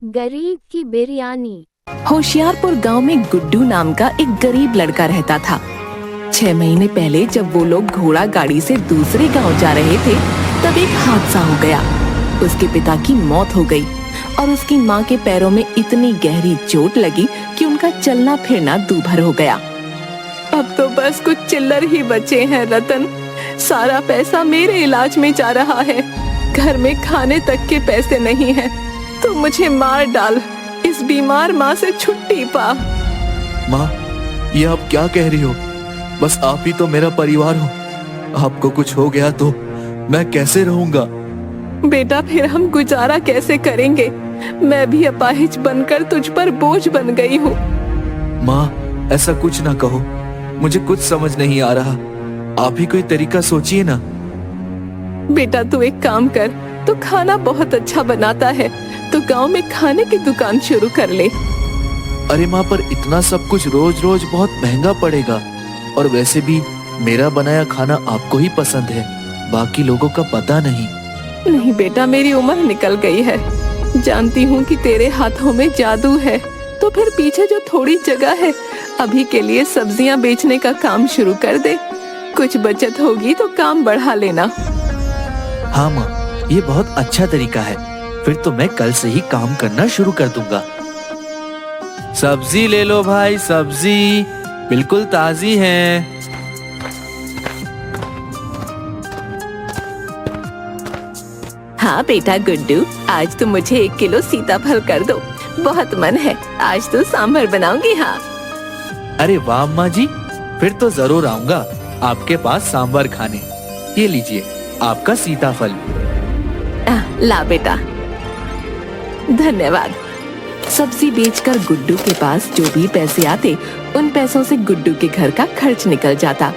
गरीब की बिरयानी। होशियारपुर गांव में गुड्डू नाम का एक गरीब लड़का रहता था। 6 महीने पहले जब वो लोग घोड़ा गाड़ी से दूसरे गांव जा रहे थे, तब एक हादसा हो गया। उसके पिता की मौत हो गई और उसकी माँ के पैरों में इतनी गहरी चोट लगी कि उनका चलना फिरना दूभर हो गया। अब तो बस कुछ चिल्लर ही बचे हैं रतन। सारा पैसा मेरे इलाज में जा रहा है। घर में खाने तक के पैसे नहीं हैं। तो मुझे मार डाल, इस बीमार माँ से छुट्टी पा। माँ, ये आप क्या कह रही हो? बस आप ही तो मेरा परिवार हो। आपको कुछ हो गया तो मैं कैसे रहूंगा? बेटा, फिर हम गुजारा कैसे करेंगे? मैं भी अपाहिज बनकर तुझ पर बोझ बन गई हूँ। माँ, ऐसा कुछ ना कहो। मुझे कुछ समझ नहीं आ रहा। आप ही कोई तरीका सोचिए ना। बेटा, तू एक काम कर, तू खाना बहुत अच्छा बनाता है, तो गांव में खाने की दुकान शुरू कर ले। अरे माँ, पर इतना सब कुछ रोज रोज बहुत महंगा पड़ेगा। और वैसे भी मेरा बनाया खाना आपको ही पसंद है, बाकी लोगों का पता नहीं। नहीं बेटा, मेरी उम्र निकल गई है। जानती हूँ कि तेरे हाथों में जादू है, तो फिर पीछे जो थोड़ी जगह है, अभी के लिए सब्जियाँ बेचने का काम शुरू कर दे। कुछ बचत होगी तो काम बढ़ा लेना। हाँ माँ, ये बहुत अच्छा तरीका है। फिर तो मैं कल से ही काम करना शुरू कर दूंगा। सब्जी ले लो भाई, सब्जी बिल्कुल ताजी है। हाँ बेटा गुड्डू, आज तो मुझे 1 किलो सीताफल कर दो। बहुत मन है, आज तो सांभर बनाऊंगी। हाँ। अरे वाह अम्मा जी, फिर तो जरूर आऊंगा आपके पास सांभर खाने। ये लीजिए आपका सीताफल। ला बेटा। धन्यवाद। सब्जी बेचकर गुड्डू के पास जो भी पैसे आते, उन पैसों से गुड्डू के घर का खर्च निकल जाता।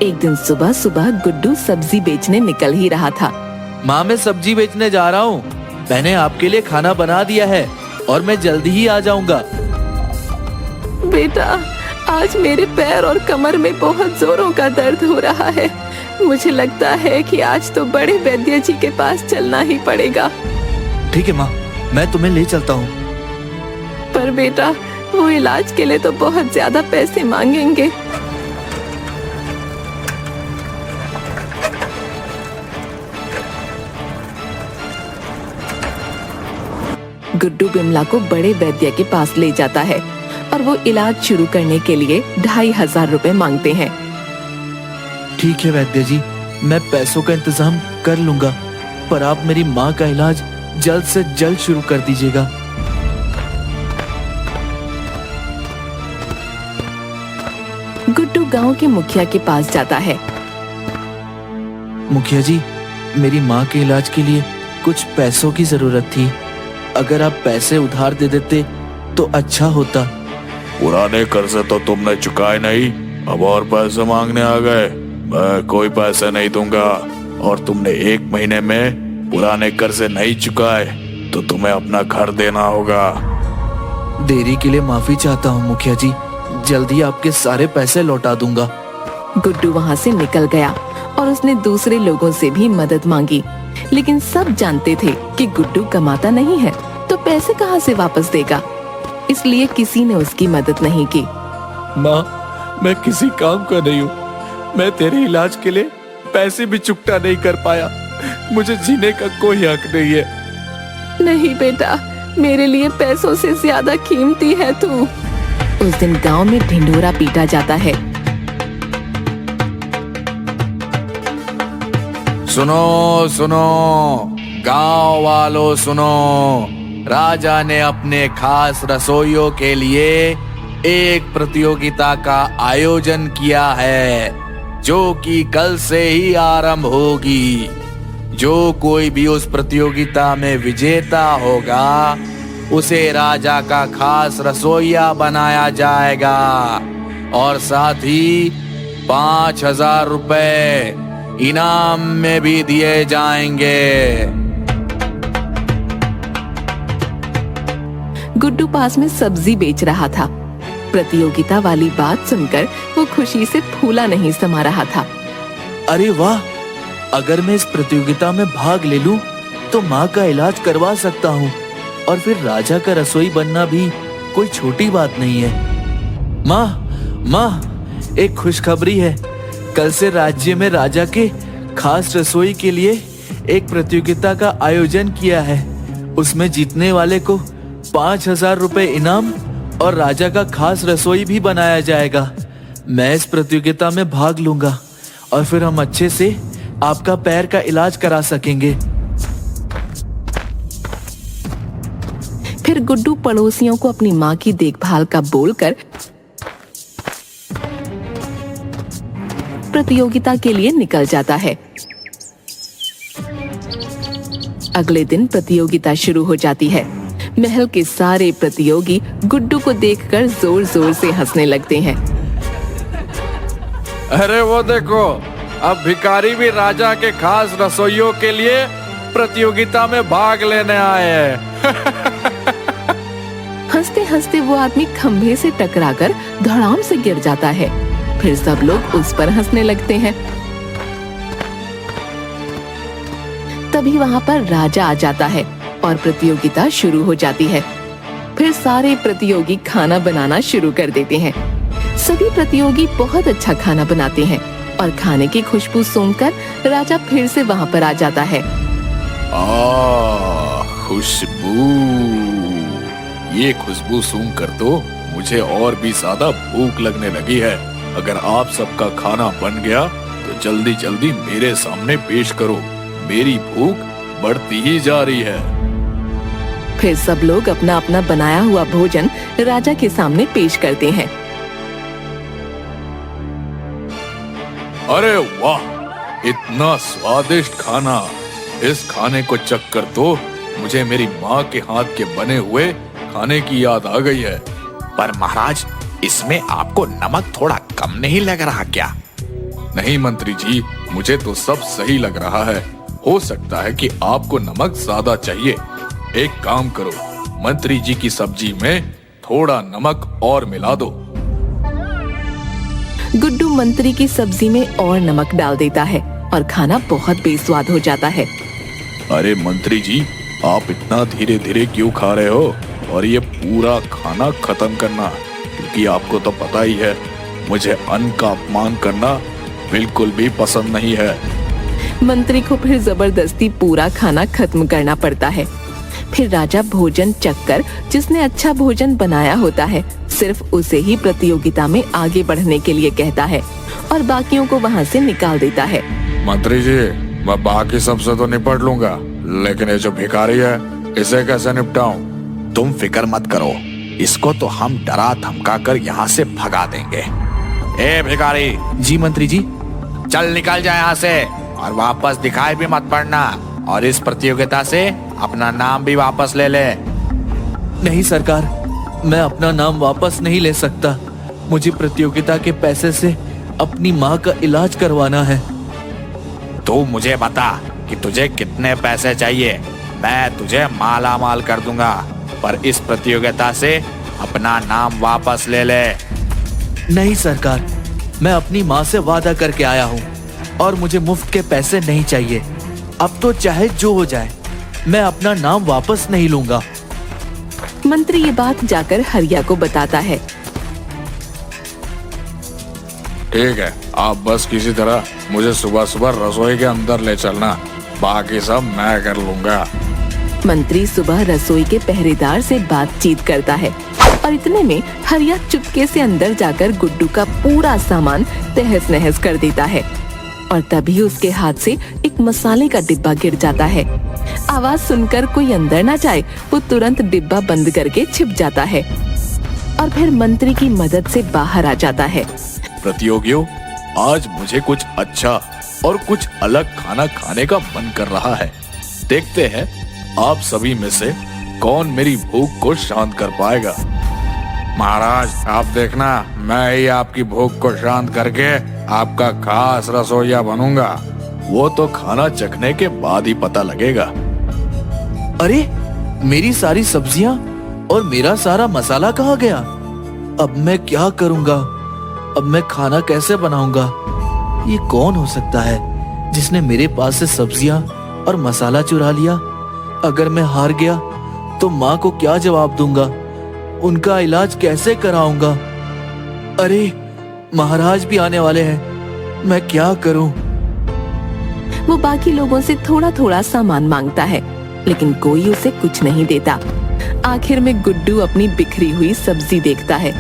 एक दिन सुबह सुबह गुड्डू सब्जी बेचने निकल ही रहा था। माँ, मैं सब्जी बेचने जा रहा हूँ। मैंने आपके लिए खाना बना दिया है और मैं जल्दी ही आ जाऊंगा। बेटा, आज मेरे पैर और कमर में बहुत जोरों का दर्द हो रहा है। मुझे लगता है कि आज तो बड़े वैद्य जी के पास चलना ही पड़ेगा। ठीक है माँ, मैं तुम्हें ले चलता हूँ। पर बेटा, वो इलाज के लिए तो बहुत ज्यादा पैसे मांगेंगे। गुड्डू बिमला को बड़े वैद्य के पास ले जाता है और वो इलाज शुरू करने के लिए 2500 रुपए मांगते हैं। ठीक है वैद्य जी, मैं पैसों का इंतजाम कर लूंगा, पर आप मेरी माँ का इलाज जल्द से जल्द शुरू कर दीजिएगा। गुड्डू गांव के मुखिया के पास जाता है। मुखिया जी, मेरी माँ के इलाज के लिए कुछ पैसों की जरूरत थी। अगर आप पैसे उधार दे देते तो अच्छा होता। पुराने कर्ज तो तुमने चुकाए नहीं, अब और पैसे मांगने आ गए। मैं कोई पैसे नहीं दूंगा, और तुमने 1 महीने में पुराने कर्ज नहीं चुकाए तो तुम्हें अपना घर देना होगा। देरी के लिए माफी चाहता हूँ मुखिया जी, जल्दी आपके सारे पैसे लौटा दूंगा। गुड्डू वहाँ से निकल गया और उसने दूसरे लोगों से भी मदद मांगी, लेकिन सब जानते थे कि गुड्डू कमाता नहीं है, तो पैसे कहाँ से वापस देगा। इसलिए किसी ने उसकी मदद नहीं की। माँ, मैं किसी काम का नहीं हूँ। मैं तेरे इलाज के लिए पैसे भी चुकता नहीं कर पाया। मुझे जीने का कोई हक नहीं है। नहीं बेटा, मेरे लिए पैसों से ज्यादा कीमती है तू। उस दिन गांव में ढिंढोरा पीटा जाता है। सुनो सुनो गांव वालों, सुनो। राजा ने अपने खास रसोइयों के लिए एक प्रतियोगिता का आयोजन किया है, जो कि कल से ही आरंभ होगी। जो कोई भी उस प्रतियोगिता में विजेता होगा, उसे राजा का खास रसोइया बनाया जाएगा, और साथ ही 5000 रुपए इनाम में भी दिए जाएंगे। गुड्डू पास में सब्जी बेच रहा था। प्रतियोगिता वाली बात सुनकर वो खुशी से फूला नहीं समा रहा था। अरे वाह, अगर मैं इस प्रतियोगिता में भाग ले लूं तो माँ का इलाज करवा सकता हूँ और फिर राजा का रसोई बनना भी कोई छोटी बात नहीं है। माँ, एक खुशखबरी है। कल से राज्य में राजा के खास रसोई के लिए एक प्रतियोगिता का आयोजन किया है। उसमें जीतने वाले को 5,000 रुपए इनाम और राजा का खास रसोई भी बनाया जाएगा। मैं इस प्रतियोगिता में भाग लूंगा और फिर हम अच्छे से आपका पैर का इलाज करा सकेंगे। फिर गुड्डू पड़ोसियों को अपनी माँ की देखभाल का बोलकर प्रतियोगिता के लिए निकल जाता है। अगले दिन प्रतियोगिता शुरू हो जाती है। महल के सारे प्रतियोगी गुड्डू को देखकर जोर जोर से हंसने लगते हैं। अरे वो देखो, अब भिखारी भी राजा के खास रसोइयों के लिए प्रतियोगिता में भाग लेने आए हैं। हंसते हंसते वो आदमी खंभे से टकराकर धड़ाम से गिर जाता है। फिर सब लोग उस पर हंसने लगते हैं। तभी वहाँ पर राजा आ जाता है और प्रतियोगिता शुरू हो जाती है। फिर सारे प्रतियोगी खाना बनाना शुरू कर देते हैं। सभी प्रतियोगी बहुत अच्छा खाना बनाते हैं और खाने की खुशबू सूंघकर राजा फिर से वहाँ पर आ जाता है। खुशबू, ये खुशबू सूंघकर तो मुझे और भी ज्यादा भूख लगने लगी है। अगर आप सबका खाना बन गया तो जल्दी जल्दी मेरे सामने पेश करो। मेरी भूख बढ़ती ही जा रही है। फिर सब लोग अपना अपना बनाया हुआ भोजन राजा के सामने पेश करते हैं। अरे वाह, इतना स्वादिष्ट खाना! इस खाने को चखकर तो मुझे मेरी माँ के हाथ के बने हुए खाने की याद आ गई है। पर महाराज, इसमें आपको नमक थोड़ा कम नहीं लग रहा क्या? नहीं मंत्री जी, मुझे तो सब सही लग रहा है। हो सकता है कि आपको नमक ज्यादा चाहिए। एक काम करो, मंत्री जी की सब्जी में थोड़ा नमक और मिला दो। गुड्डू मंत्री की सब्जी में और नमक डाल देता है और खाना बहुत बेस्वाद हो जाता है। अरे मंत्री जी, आप इतना धीरे धीरे क्यों खा रहे हो? और ये पूरा खाना खत्म करना, क्योंकि आपको तो पता ही है मुझे अन्न का अपमान करना बिल्कुल भी पसंद नहीं है। मंत्री को फिर जबरदस्ती पूरा खाना खत्म करना पड़ता है। फिर राजा भोजन चखकर जिसने अच्छा भोजन बनाया होता है सिर्फ उसे ही प्रतियोगिता में आगे बढ़ने के लिए कहता है और बाकियों को वहाँ से निकाल देता है। मंत्री जी, मैं बाकी सबसे तो निपट लूंगा, लेकिन ये जो भिखारी है इसे कैसे निपटाऊं? तुम फिक्र मत करो, इसको तो हम डरा धमका कर यहाँ से भगा देंगे। ए भिखारी! जी मंत्री जी। चल निकल जाए यहाँ से और वापस दिखाई भी मत पड़ना, और इस प्रतियोगिता से अपना नाम भी वापस ले ले। नहीं सरकार, मैं अपना नाम वापस नहीं ले सकता। मुझे प्रतियोगिता के पैसे से अपनी माँ का इलाज करवाना है। तू मुझे बता कि तुझे कितने पैसे चाहिए, मैं तुझे माला माल कर दूंगा, पर इस प्रतियोगिता से अपना नाम वापस ले ले। नहीं सरकार, मैं अपनी माँ से वादा करके आया हूँ और मुझे मुफ्त के पैसे नहीं चाहिए। अब तो चाहे जो हो जाए, मैं अपना नाम वापस नहीं लूंगा। मंत्री ये बात जाकर हरिया को बताता है। ठीक है, आप बस किसी तरह मुझे सुबह सुबह रसोई के अंदर ले चलना, बाकी सब मैं कर लूंगा। मंत्री सुबह रसोई के पहरेदार से बातचीत करता है और इतने में हरिया चुपके से अंदर जाकर गुड्डू का पूरा सामान तहस नहस कर देता है और तभी उसके हाथ से एक मसाले का डिब्बा गिर जाता है। आवाज सुनकर कोई अंदर ना जाए, वो तुरंत डिब्बा बंद करके छिप जाता है और फिर मंत्री की मदद से बाहर आ जाता है। प्रतियोगियों, आज मुझे कुछ अच्छा और कुछ अलग खाना खाने का मन कर रहा है। देखते हैं आप सभी में से कौन मेरी भूख को शांत कर पाएगा। महाराज, आप देखना, मैं ही आपकी भूख को शांत करके आपका खास रसोइया बनूंगा। वो तो खाना चखने के बाद ही पता लगेगा। अरे, मेरी सारी सब्जियां और मेरा सारा मसाला कहाँ गया? अब मैं क्या करूंगा? अब मैं खाना कैसे बनाऊंगा? ये कौन हो सकता है जिसने मेरे पास से सब्जियां और मसाला चुरा लिया अगर मैं हार गया तो माँ को क्या जवाब दूंगा? उनका इलाज कैसे कराऊंगा? अरे महाराज भी आने वाले हैं, मैं क्या करूं? वो बाकी लोगों से थोड़ा थोड़ा सामान मांगता है, लेकिन कोई उसे कुछ नहीं देता। आखिर में गुड्डू अपनी बिखरी हुई सब्जी देखता है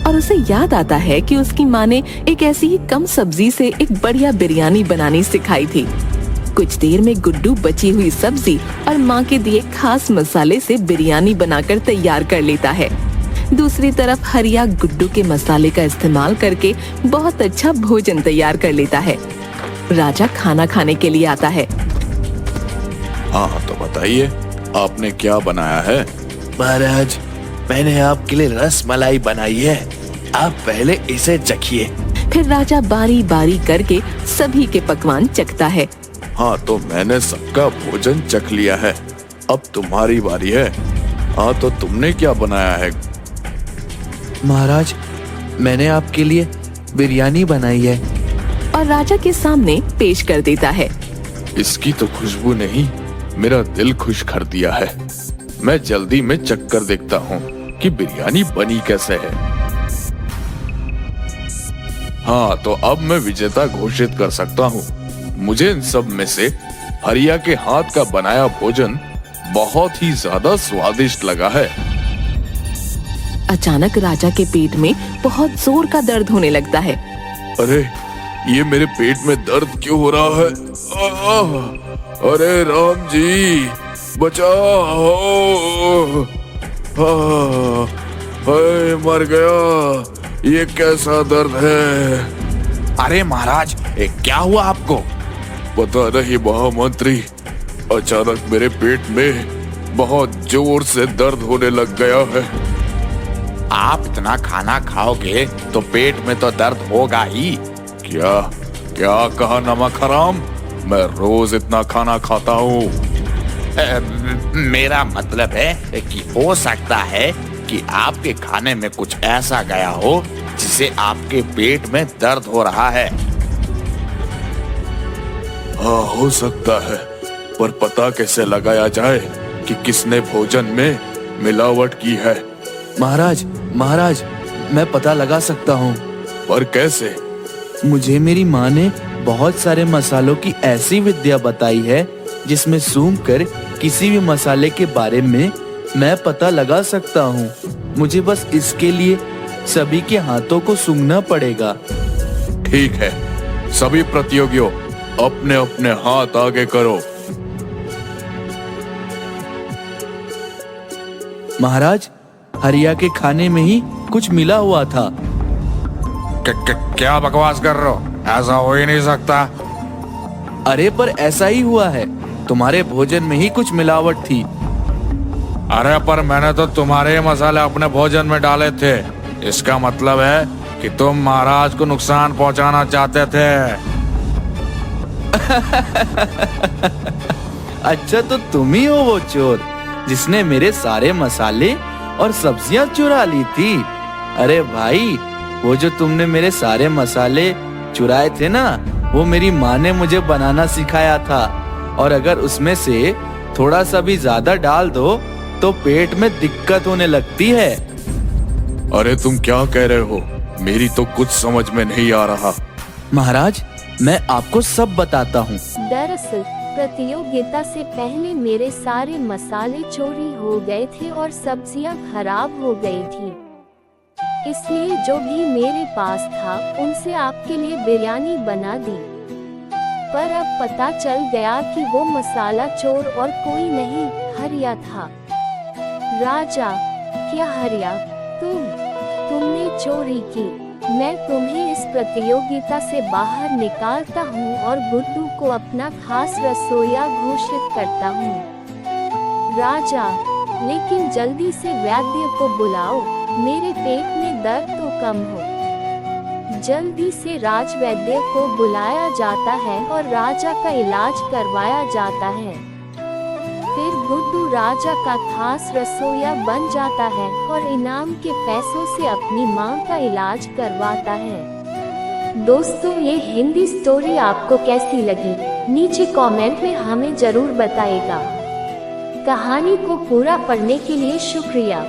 और उसे याद आता है कि उसकी माँ ने एक ऐसी ही कम सब्जी से एक बढ़िया बिरयानी बनानी सिखाई थी। कुछ देर में गुड्डू बची हुई सब्जी और माँ के दिए खास मसाले से बिरयानी बनाकर तैयार कर लेता है। दूसरी तरफ हरिया गुड्डू के मसाले का इस्तेमाल करके बहुत अच्छा भोजन तैयार कर लेता है। राजा खाना खाने के लिए आता है। हाँ तो बताइए, आपने क्या बनाया है? महाराज, मैंने आपके लिए रस मलाई बनाई है, आप पहले इसे चखिए। फिर राजा बारी बारी करके सभी के पकवान चखता है। हाँ तो मैंने सबका भोजन चख लिया है, अब तुम्हारी बारी है। हाँ तो तुमने क्या बनाया है? महाराज, मैंने आपके लिए बिरयानी बनाई है। और राजा के सामने पेश कर देता है। इसकी तो खुशबू नहीं, मेरा दिल खुश कर दिया है। मैं जल्दी में चख कर देखता हूँ कि बिरयानी बनी कैसे है। हाँ तो अब मैं विजेता घोषित कर सकता हूँ। मुझे इन सब में से हरिया के हाथ का बनाया भोजन बहुत ही ज्यादा स्वादिष्ट लगा है। अचानक राजा के पेट में बहुत जोर का दर्द होने लगता है। अरे ये मेरे पेट में दर्द क्यों हो रहा है? अरे राम जी बचाओ! हाय मर गया, ये कैसा दर्द है? अरे महाराज, क्या हुआ आपको? पता नहीं महामंत्री, अचानक मेरे पेट में बहुत जोर से दर्द होने लग गया है। आप इतना खाना खाओगे तो पेट में तो दर्द होगा ही। क्या क्या कहा नमक हराम? मैं रोज इतना खाना खाता हूँ। मेरा मतलब है कि हो सकता है कि आपके खाने में कुछ ऐसा गया हो जिससे आपके पेट में दर्द हो रहा है। हाँ हो सकता है, पर पता कैसे लगाया जाए कि किसने भोजन में मिलावट की है? महाराज, महाराज, मैं पता लगा सकता हूँ। पर कैसे? मुझे मेरी माँ ने बहुत सारे मसालों की ऐसी विद्या बताई है जिसमें सूंघ कर किसी भी मसाले के बारे में मैं पता लगा सकता हूँ। मुझे बस इसके लिए सभी के हाथों को सूंघना पड़ेगा। ठीक है, सभी प्रतियोगियों अपने अपने हाथ आगे करो। महाराज, हरिया के खाने में ही कुछ मिला हुआ था। क्या बकवास कर रहे हो? ऐसा हो ही नहीं सकता। अरे पर ऐसा ही हुआ है, तुम्हारे भोजन में ही कुछ मिलावट थी। अरे पर मैंने तो तुम्हारे मसाले अपने भोजन में डाले थे। इसका मतलब है कि तुम महाराज को नुकसान पहुंचाना चाहते थे। अच्छा तो तुम ही हो वो चोर जिसने मेरे सारे मसाले और सब्जियां चुरा ली थी। अरे भाई, वो जो तुमने मेरे सारे मसाले चुराए थे ना, वो मेरी माँ ने मुझे बनाना सिखाया था। और अगर उसमें से थोड़ा सा भी ज्यादा डाल दो तो पेट में दिक्कत होने लगती है। अरे तुम क्या कह रहे हो? मेरी तो कुछ समझ में नहीं आ रहा। महाराज, मैं आपको सब बताता हूँ। दरअसल प्रतियोगिता से पहले मेरे सारे मसाले चोरी हो गए थे और सब्जियां खराब हो गई थी। इसलिए जो भी मेरे पास था उनसे आपके लिए बिरयानी बना दी। पर अब पता चल गया कि वो मसाला चोर और कोई नहीं, हरिया था। राजा, क्या हरिया तुमने चोरी की? मैं तुम्हें इस प्रतियोगिता से बाहर निकालता हूँ और गुड्डू को अपना खास रसोइया घोषित करता हूँ। राजा, लेकिन जल्दी से वैद्य को बुलाओ, मेरे पेट में दर्द तो कम हो। जल्दी से राजवैद्य को बुलाया जाता है और राजा का इलाज करवाया जाता है। फिर गुड्डू राजा का खास रसोइया बन जाता है और इनाम के पैसों से अपनी मां का इलाज करवाता है। दोस्तों, ये हिंदी स्टोरी आपको कैसी लगी? नीचे कमेंट में हमें जरूर बताइएगा। कहानी को पूरा पढ़ने के लिए शुक्रिया।